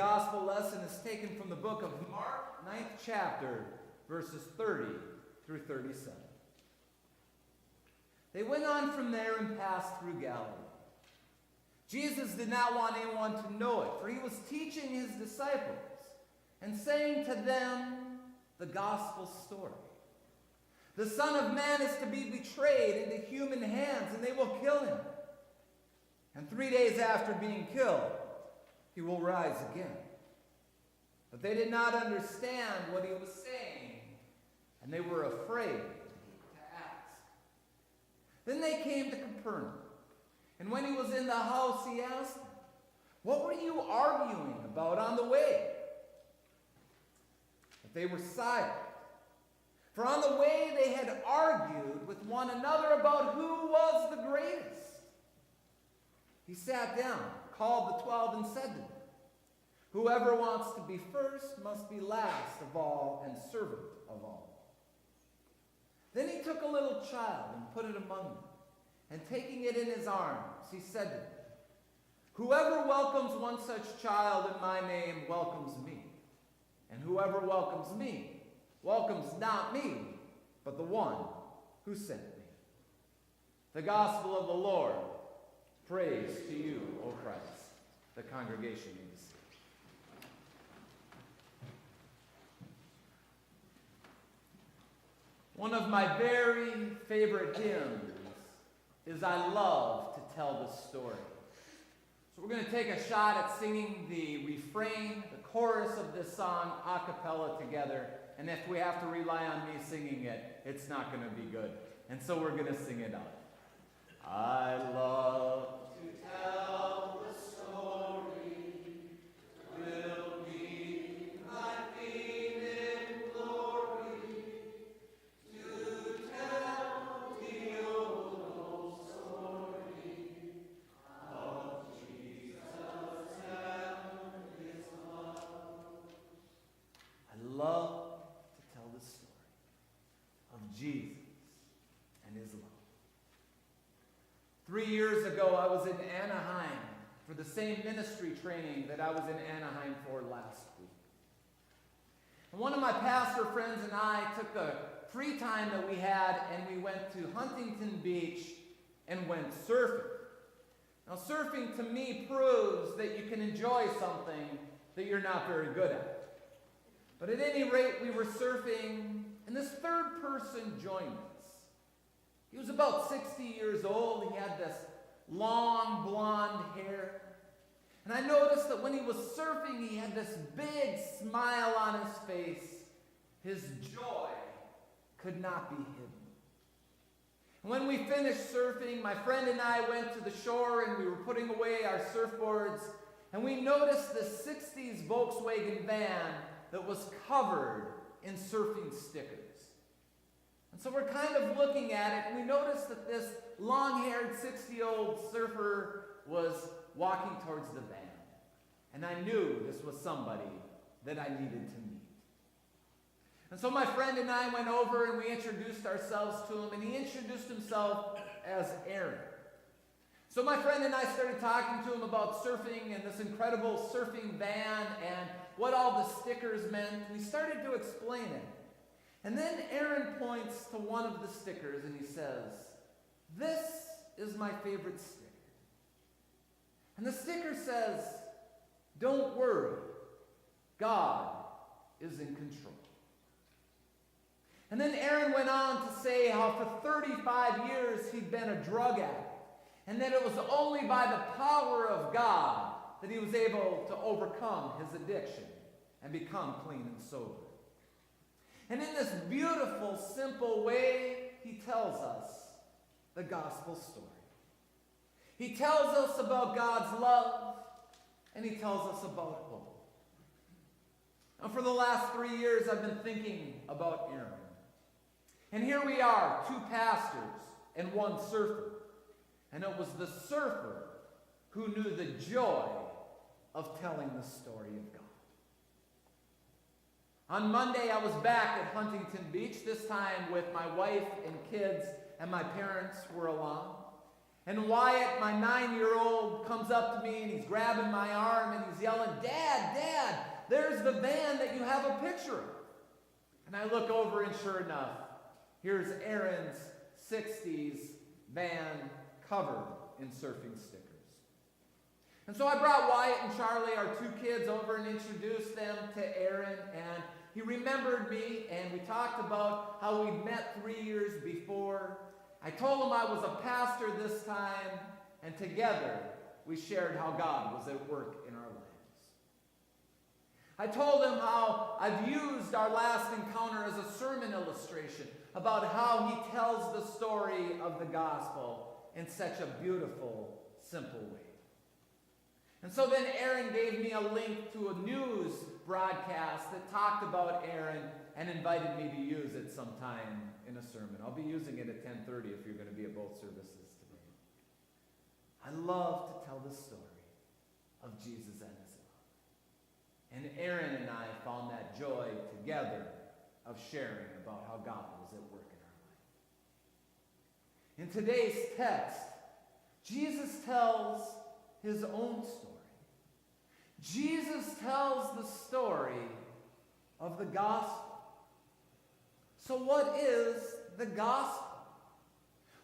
gospel lesson is taken from the book of Mark, 9th chapter, verses 30 through 37. They went on from there and passed through Galilee. Jesus did not want anyone to know it, for he was teaching his disciples and saying to them the gospel story. The Son of Man is to be betrayed into human hands, and they will kill him. And 3 days after being killed, he will rise again. But they did not understand what he was saying, and they were afraid to ask. Then they came to Capernaum, and when he was in the house, he asked them, "What were you arguing about on the way?" But they were silent. For on the way they had argued with one another about who was the greatest. He sat down, called the 12, and said to them, "Whoever wants to be first must be last of all and servant of all." Then he took a little child and put it among them, and taking it in his arms, he said to them, "Whoever welcomes one such child in my name welcomes me, and whoever welcomes me welcomes not me, but the one who sent me." The gospel of the Lord. Praise to you, O Christ. The congregation may be seated. One of my very favorite hymns is "I Love to Tell the Story." So we're going to take a shot at singing the refrain, the chorus of this song a cappella together. And if we have to rely on me singing it, it's not going to be good. And so we're going to sing it out. I love to tell the story, will be my theme in glory, to tell the old story of Jesus and his love. I love to tell the story of Jesus and his love. 3 years ago, I was in Anaheim for the same ministry training that I was in Anaheim for last week. And one of my pastor friends and I took a free time that we had, and we went to Huntington Beach and went surfing. Now, surfing to me proves that you can enjoy something that you're not very good at. But at any rate, we were surfing, and this third person joined us. He was about 60 years old. He had this long blonde hair. And I noticed that when he was surfing, he had this big smile on his face. His joy could not be hidden. And when we finished surfing, my friend and I went to the shore, and we were putting away our surfboards, and we noticed this 60s Volkswagen van that was covered in surfing stickers. And so we're kind of looking at it, and we noticed that this long-haired 60-year-old surfer was walking towards the van. And I knew this was somebody that I needed to meet. And so my friend and I went over, and we introduced ourselves to him, and he introduced himself as Aaron. So my friend and I started talking to him about surfing and this incredible surfing van and what all the stickers meant. We started to explain it. And then Aaron points to one of the stickers and he says, "This is my favorite sticker." And the sticker says, "Don't worry, God is in control." And then Aaron went on to say how for 35 years he'd been a drug addict, and that it was only by the power of God that he was able to overcome his addiction and become clean and sober. And in this beautiful, simple way, he tells us the gospel story. He tells us about God's love, and he tells us about hope. And for the last 3 years, I've been thinking about Aaron. And here we are, 2 pastors and 1 surfer. And it was the surfer who knew the joy of telling the story of God. On Monday, I was back at Huntington Beach, this time with my wife and kids, and my parents were along. And Wyatt, my 9-year-old, comes up to me and he's grabbing my arm and he's yelling, "Dad, Dad, there's the van that you have a picture of." And I look over and sure enough, here's Aaron's 60s van covered in surfing stickers. And so I brought Wyatt and Charlie, our 2 kids, over and introduced them to Aaron, and he remembered me, and we talked about how we'd met 3 years before. I told him I was a pastor this time, and together we shared how God was at work in our lives. I told him how I've used our last encounter as a sermon illustration about how he tells the story of the gospel in such a beautiful, simple way. And so then Aaron gave me a link to a news broadcast that talked about Aaron and invited me to use it sometime in a sermon. I'll be using it at 10:30 if you're going to be at both services today. I love to tell the story of Jesus and his love. And Aaron and I found that joy together of sharing about how God was at work in our life. In today's text, Jesus tells his own story. Jesus tells the story of the gospel. So what is the gospel?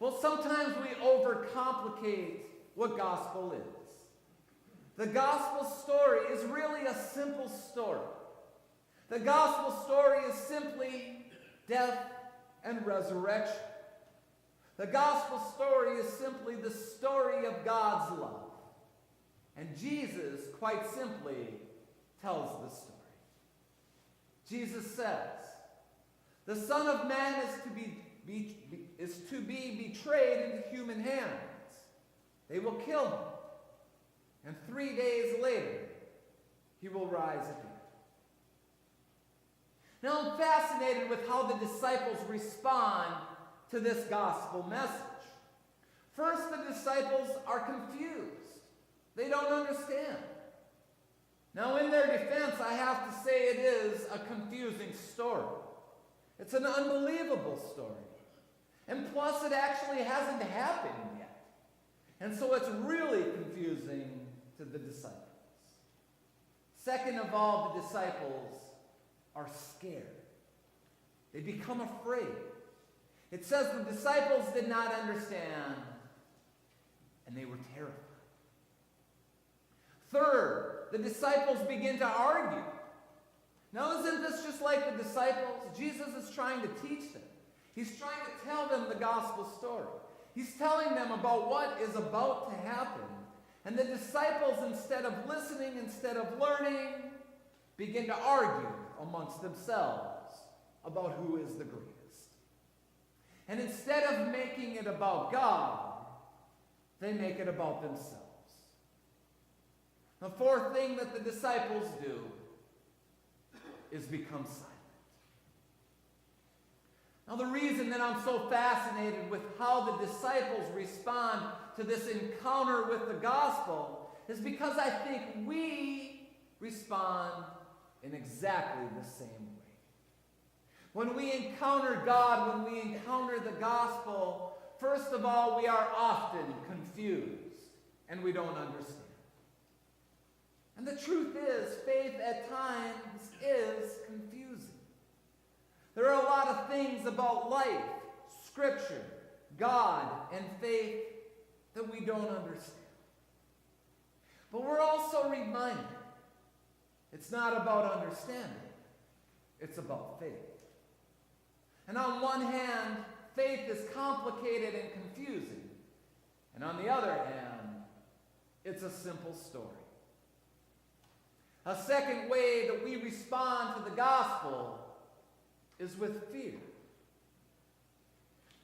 Well, sometimes we overcomplicate what gospel is. The gospel story is really a simple story. The gospel story is simply death and resurrection. The gospel story is simply the story of God's love. And Jesus, quite simply, tells the story. Jesus says, "The Son of Man is to be betrayed into human hands. They will kill him, and 3 days later, he will rise again." Now, I'm fascinated with how the disciples respond to this gospel message. First, the disciples are confused. They don't understand. Now, in their defense, I have to say it is a confusing story. It's an unbelievable story. And plus, it actually hasn't happened yet. And so it's really confusing to the disciples. Second of all, the disciples are scared. They become afraid. It says the disciples did not understand, and they were terrified. Third, the disciples begin to argue. Now, isn't this just like the disciples? Jesus is trying to teach them. He's trying to tell them the gospel story. He's telling them about what is about to happen. And the disciples, instead of listening, instead of learning, begin to argue amongst themselves about who is the greatest. And instead of making it about God, they make it about themselves. The fourth thing that the disciples do is become silent. Now, the reason that I'm so fascinated with how the disciples respond to this encounter with the gospel is because I think we respond in exactly the same way. When we encounter God, when we encounter the gospel, first of all, we are often confused and we don't understand. And the truth is, faith at times is confusing. There are a lot of things about life, Scripture, God, and faith that we don't understand. But we're also reminded it's not about understanding, it's about faith. And on one hand, faith is complicated and confusing. And on the other hand, it's a simple story. A second way that we respond to the gospel is with fear.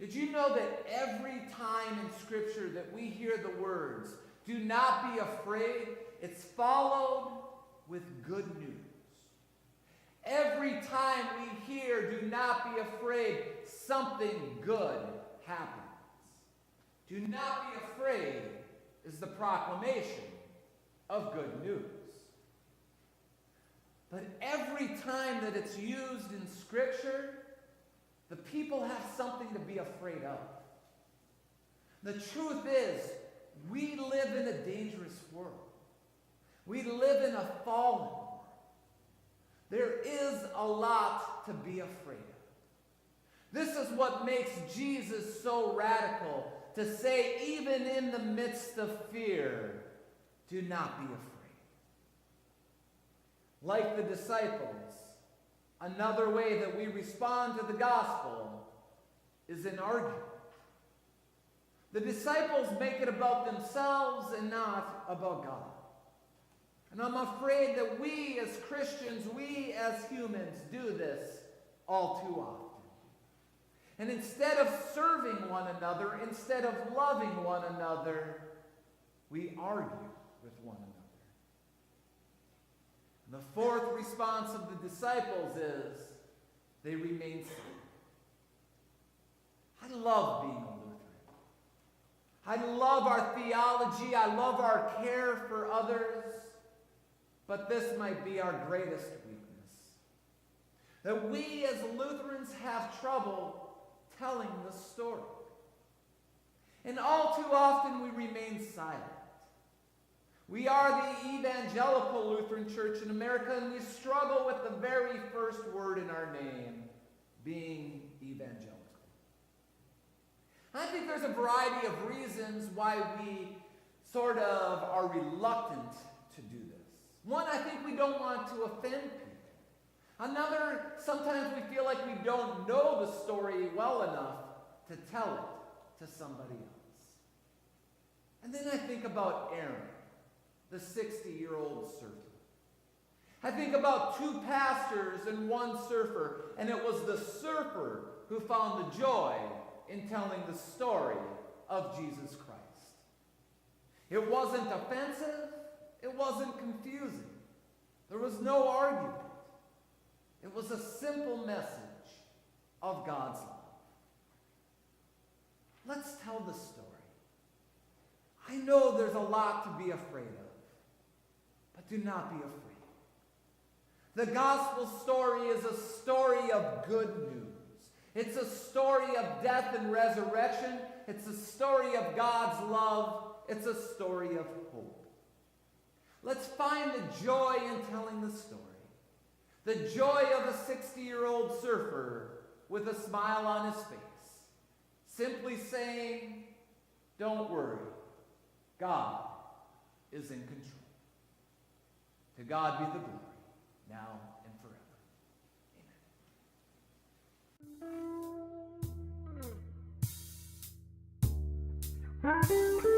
Did you know that every time in Scripture that we hear the words, "Do not be afraid," it's followed with good news? Every time we hear, "Do not be afraid," something good happens. "Do not be afraid" is the proclamation of good news. But every time that it's used in Scripture, the people have something to be afraid of. The truth is, we live in a dangerous world. We live in a fallen world. There is a lot to be afraid of. This is what makes Jesus so radical, to say, even in the midst of fear, do not be afraid. Like the disciples, another way that we respond to the gospel is in argument. The disciples make it about themselves and not about God. And I'm afraid that we as Christians, we as humans, do this all too often. And instead of serving one another, instead of loving one another, we argue with one another. And the fourth response of the disciples is they remain silent. I love being a Lutheran. I love our theology. I love our care for others. But this might be our greatest weakness. That we as Lutherans have trouble telling the story. And all too often we remain silent. We are the evangelical Lutheran Church in America, and we struggle with the very first word in our name, being evangelical. I think there's a variety of reasons why we sort of are reluctant to do this. One, I think we don't want to offend people. Another, sometimes we feel like we don't know the story well enough to tell it to somebody else. And then I think about Aaron, the 60-year-old surfer. I think about two pastors and one surfer, and it was the surfer who found the joy in telling the story of Jesus Christ. It wasn't offensive. It wasn't confusing. There was no argument. It was a simple message of God's love. Let's tell the story. I know there's a lot to be afraid of, but do not be afraid. The gospel story is a story of good news. It's a story of death and resurrection. It's a story of God's love. It's a story of hope. Let's find the joy in telling the story. The joy of a 60-year-old surfer with a smile on his face, simply saying, don't worry, God is in control. To God be the glory, now and forever. Amen.